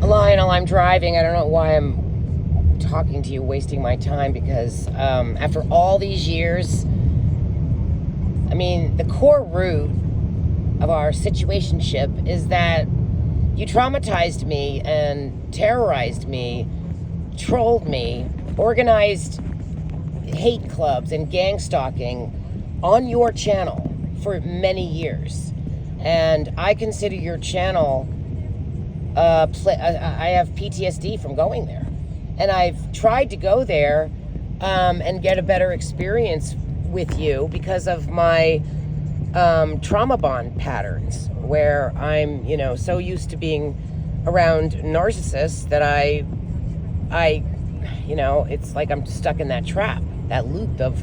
Lionel, I'm driving. I don't know why I'm talking to you, wasting my time, because after all these years, I mean, the core root of our situationship is that you traumatized me and terrorized me, trolled me, organized hate clubs and gang stalking on your channel for many years. And I consider your channel, I have PTSD from going there. And I've tried to go there and get a better experience with you because of my trauma bond patterns, where I'm, so used to being around narcissists that I, it's like I'm stuck in that trap, that loop of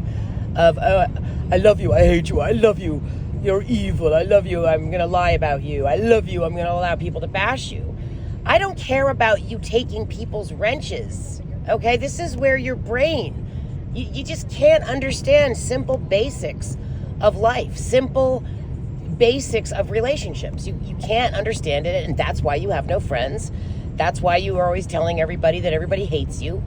I love you, I hate you, I love you, you're evil, I love you, I'm gonna lie about you, I love you, I'm gonna allow people to bash you. I don't care about you taking people's wrenches, okay? This is where your brain, you just can't understand simple basics of life, simple basics of relationships. You can't understand it, and that's why you have no friends. That's why you are always telling everybody that everybody hates you,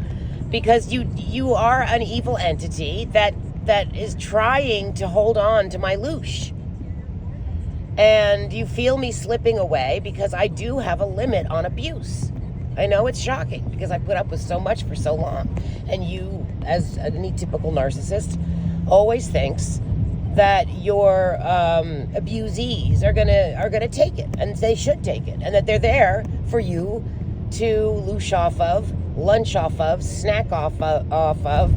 because you are an evil entity that is trying to hold on to my loosh. And you feel me slipping away because I do have a limit on abuse. I know it's shocking because I put up with so much for so long. And you, as any typical narcissist, always thinks that your abusees are gonna take it, and they should take it, and that they're there for you to loosh off of, lunch off of, snack off of,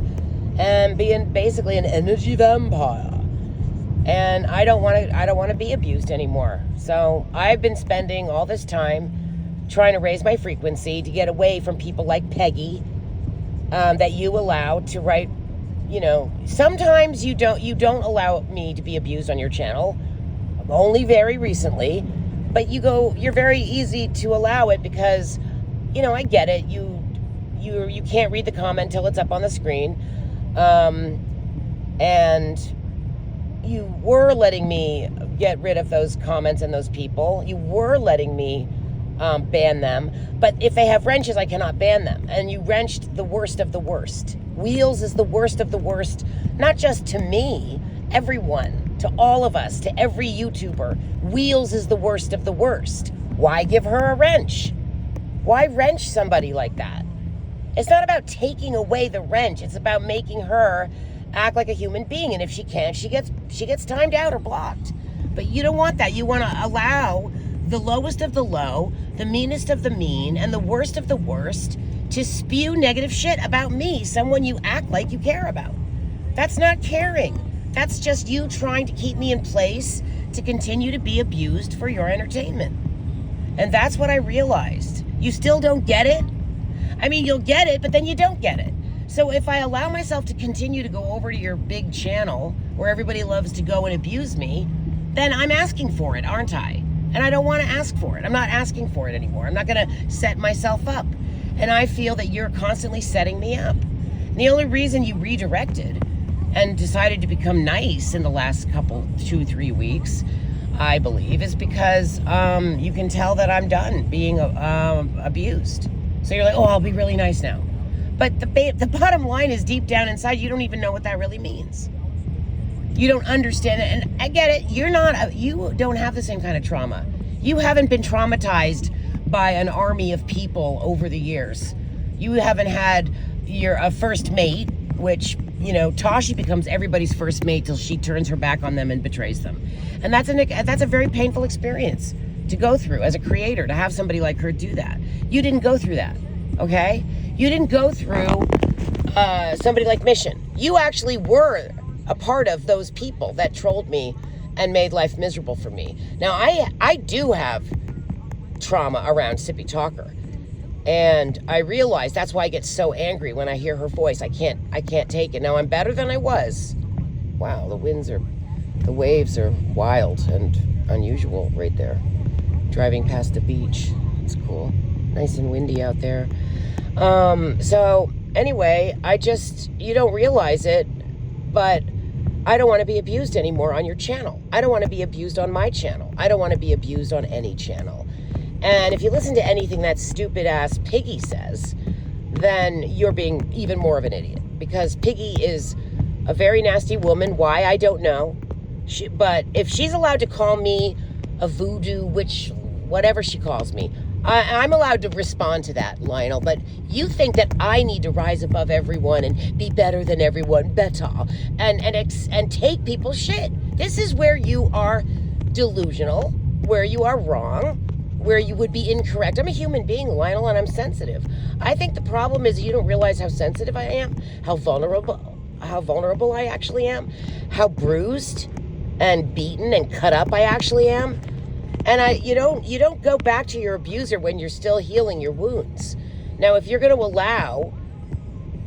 and being basically an energy vampire. And I don't want to be abused anymore. So I've been spending all this time trying to raise my frequency to get away from people like Peggy, that you allow to write. Sometimes you don't allow me to be abused on your channel, only very recently, but you're very easy to allow it because, I get it. You can't read the comment till it's up on the screen, and you were letting me get rid of those comments and those people. You were letting me ban them. But if they have wrenches, I cannot ban them. And you wrenched the worst of the worst. Wheels is the worst of the worst, not just to me, everyone, to all of us, to every YouTuber. Wheels is the worst of the worst. Why give her a wrench? Why wrench somebody like that? It's not about taking away the wrench. It's about making her act like a human being, and if she can't, she gets timed out or blocked. But you don't want that. You want to allow the lowest of the low, the meanest of the mean, and the worst of the worst to spew negative shit about me, someone you act like you care about. That's not caring. That's just you trying to keep me in place to continue to be abused for your entertainment. And that's what I realized. You still don't get it? I mean, you'll get it, but then you don't get it. So if I allow myself to continue to go over to your big channel where everybody loves to go and abuse me, then I'm asking for it, aren't I? And I don't want to ask for it. I'm not asking for it anymore. I'm not going to set myself up. And I feel that you're constantly setting me up. And the only reason you redirected and decided to become nice in the last 2-3 weeks, I believe, is because you can tell that I'm done being abused. So you're like, oh, I'll be really nice now. But the bottom line is, deep down inside, you don't even know what that really means. You don't understand it. And I get it. You don't have the same kind of trauma. You haven't been traumatized by an army of people over the years. You haven't had your first mate, which, Tashi becomes everybody's first mate till she turns her back on them and betrays them. And that's a very painful experience to go through as a creator, to have somebody like her do that. You didn't go through that, okay? You didn't go through somebody like Mission. You actually were a part of those people that trolled me and made life miserable for me. Now, I do have trauma around Sippy Talker. And I realize that's why I get so angry when I hear her voice. I can't take it. Now, I'm better than I was. Wow, the waves are wild and unusual right there. Driving past the beach. It's cool. Nice and windy out there. So anyway, you don't realize it, but I don't want to be abused anymore on your channel. I don't want to be abused on my channel. I don't want to be abused on any channel. And if you listen to anything that stupid ass Piggy says, then you're being even more of an idiot. Because Piggy is a very nasty woman. Why? I don't know. But if she's allowed to call me a voodoo witch, whatever she calls me, I'm allowed to respond to that, Lionel. But you think that I need to rise above everyone and be better than everyone, better, and take people's shit. This is where you are delusional, where you are wrong, where you would be incorrect. I'm a human being, Lionel, and I'm sensitive. I think the problem is you don't realize how sensitive I am, how vulnerable I actually am, how bruised and beaten and cut up I actually am. And you don't go back to your abuser when you're still healing your wounds. Now, if you're going to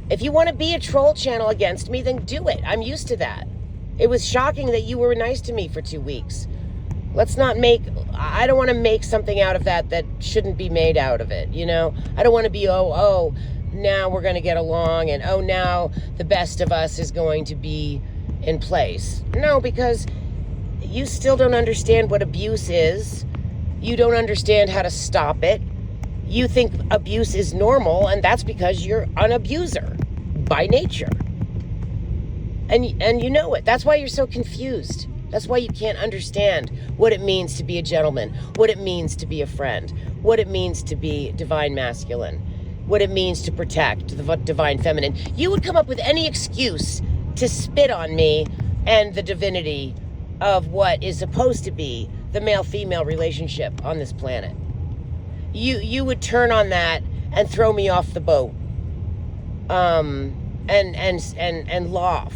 if you want to be a troll channel against me, then do it. I'm used to that. It was shocking that you were nice to me for 2 weeks. I don't want to make something out of that shouldn't be made out of it, you know? I don't want to be, now we're going to get along, and now the best of us is going to be in place. No, because you still don't understand what abuse is. You don't understand how to stop it. You think abuse is normal, and that's because you're an abuser by nature. And you know it. That's why you're so confused. That's why you can't understand what it means to be a gentleman, what it means to be a friend, what it means to be divine masculine, what it means to protect the divine feminine. You would come up with any excuse to spit on me and the divinity of what is supposed to be the male-female relationship on this planet. You would turn on that and throw me off the boat, and laugh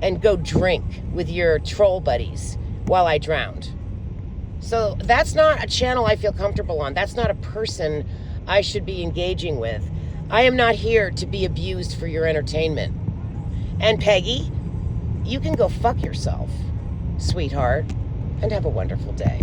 and go drink with your troll buddies while I drowned. So that's not a channel I feel comfortable on. That's not a person I should be engaging with. I am not here to be abused for your entertainment. And Peggy, you can go fuck yourself, sweetheart, and have a wonderful day.